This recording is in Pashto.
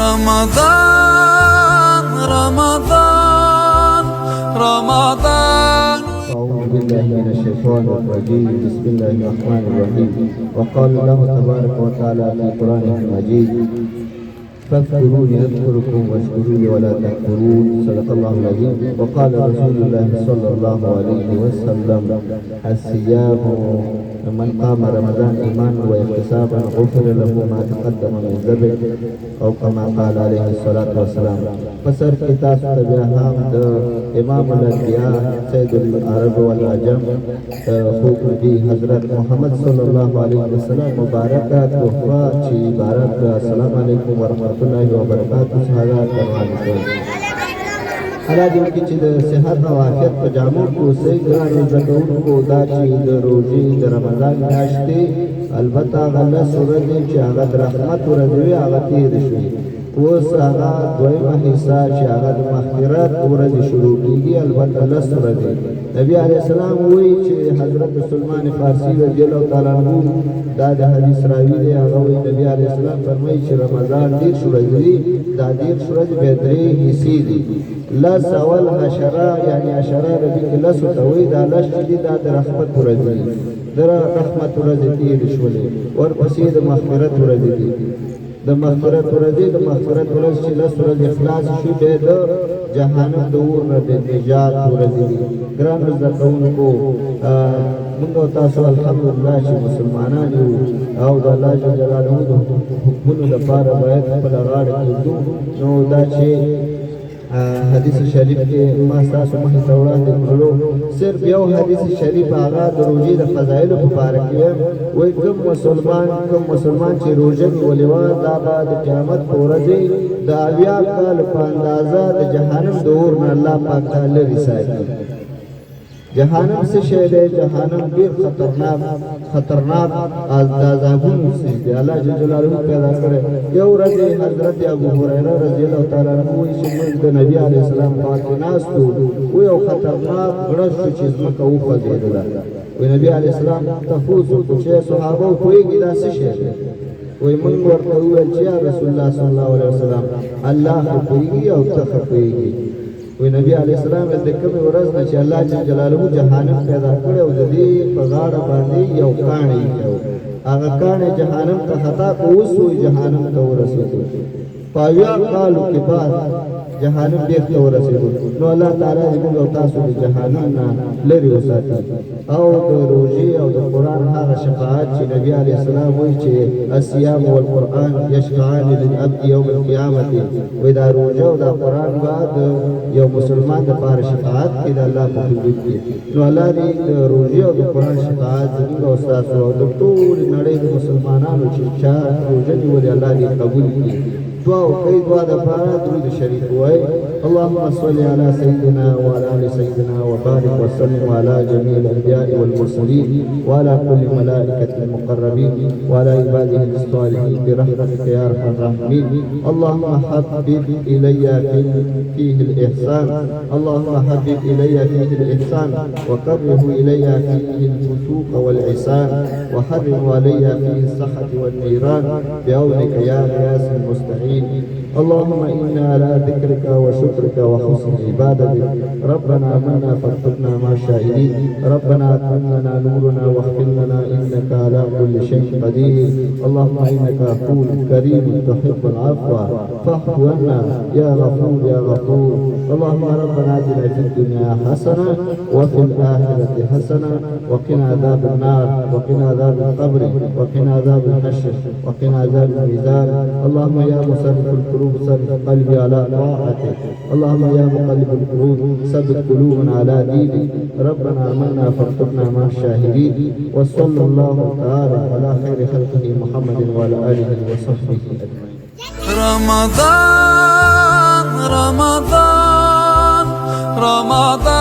رمضان رمضان رمضان. أعوذ بالله من الشيطان الرجيم. بسم الله الرحمن الرحيم. وقال الله تبارك وتعالى في قرآنه المجيد: فاذكروني أذكركم واشكروا لي ولا تكفرون. صدق الله العظيم. وقال رسول الله صلى الله عليه وسلم: الصيام من قام رمضان إيمانا واحتسابا غفر له ما تقدم من ذنبه، او كما قال عليه الصلاة والسلام. فسر کتاب تبعهم د امام الانبیاء سید العرب والعجم خوب نبی حضرت محمد صلی الله علیه وسلم مبارکه تحفه چې عبارت السلام علیکم ورحمۃ اللہ وبرکاتہ څخه ترجمه کوي. حالا دې کې چې د صحت او عافیت په جامو کې اوسئ ګرانو زدهکوونکو، دا چې د روژې د رمضان میاشت دی، البته هغه لس ورځې چې هغه د رحمت ورځې وي هغه تېرې شوې. اوس هغه دویمه حصه چې هغه د مغفرت ورځې شروع کېږي، البته لس ورځې. نبي علیه السلام وایي چې حضرت سلمان فارسي رضی الله تعالی عنه دا د حدیث راوي دی، هغه وایي نبي علیه السلام فرمایي چې رمضان 10 ورځې دي، دا 10 ورځې بیا 3 حصې دي. لس اول عشره یعنی عشره ربی کې لس ته وایي، دا لس چې دي دا د رحمت ورځې دي، د رحمت ورځې تېرې شولې. ورپسې د مغفرت ورځې دي، د مغفرت ورځې د مغفرت ورځ چې لس ورځې خلاص شي بیا د جهنم د اور نه د نجات ورځې دي. ګرانو زده کوونکو، موږ او تاسو الحمدلله چې مسلمانان یو او د الله جل جلاله د حکمونو لپاره باید خپله غاړه کېږدو. نو دا چې حدیث شریف کې ما ستاسو مخې ته وړاندې کړلو، صرف یو حدیث شریف هغه د روژې د فضایلو په باره کې وایي کوم مسلمان چې روژه نیولې وه دا به د قیامت په ورځې د 80 کال په اندازه د جهنم د اور نه الله پاک ته لرې ساتي. جهنم څه شی دی؟ جهنم ډېر خطرناک عذابونه دی، الله جل جلاله پیدا کړی. یو ورځ حضرت ابو هریره رضی الله تعالی عنه وایي چې موږ د نبي علیه السلام پاک ناست وو، یو خطرناک غړس شو چې ځمکه وخوځېدله. وایي نبي علیه السلام تفوس وکړو چې صحابه پوهېږي دا څه شی دی؟ وایي موږ ورته وویل چې یا رسول الله صلی الله علیه وسلم الله خو پوهېږي او ته ښه پوهېږي. وی نبی علیہ السلام د کومې ورځ نه چې الله جل جلاله جهنم پیدا کړی او د دې په غاړه باندې یو کاڼی و، هغه کاڼی جهنم ته خطا کو، اوس وایي جهنم ته ورسېدو. په 80 کالو کې بعد جهنم بیرته ورسېدو. نو الله تعالی دې موږ او تاسو د جهنم نه لرې وساتي. او د روژې او د قرآن هغه شفاعت چې نبي علیه السلام وایي چې الصیام والقرآن یشفعان للعبد یوم القیامة، وایي دا روژه او دا قرآن به د یو مسلمان دپاره شفاعت کوي د الله په حضور کې. نو الله دې د روژې او د قرآن شفاعت زموږ او ستاسو او د ټولې نړۍ د مسلمانانو چې چا روژه نیولې الله دې قبول کړي. دعا وکړئ، دعا دپاره درود شریف ووایئ: اللهم صل على سيدنا وعلى آل سيدنا وبارك وسلم على جميع الأنبياء والمرسلين وعلى كل ملائكة المقربين وعلى عباده الصالحين برحمتك يا أرحم الراحمين. اللهم حبب إلي فيه الإحسان، اللهم حبب إلي فيه الإحسان وكره إلي فيه الفسوق والعصيان وحرم علي فيه السخط والنيران بعونك يا غياث المستعين. اللهم إنا على ذكرك وشكرك وحسن عبادتك. ربنا آمنا فاكتبنا مع الشاهدين. ربنا أتم لنا نورنا واغفر لنا إنك على كل شيء قدير. اللهم إنك عفو كريم تحب العفو فاعف عنا يا غفور يا غفور. اللهم ربنا آتنا في الدنيا حسنة وفي الآخرة حسنة وقنا عذاب النار وقنا عذاب القبر وقنا عذاب النشر وقنا عذاب الميزان. اللهم يا مصرف القلوب ثبت قلبي على طاعتك. اللهم يا مقلب القلوب ثبت قلوبنا على دينك. ربنا آمنا فاكتبنا مع الشاهدين. وصلى الله تعالى على خير خلقه محمد وعلى آله وصحبه أجمعين. رمضان رمضان رمضان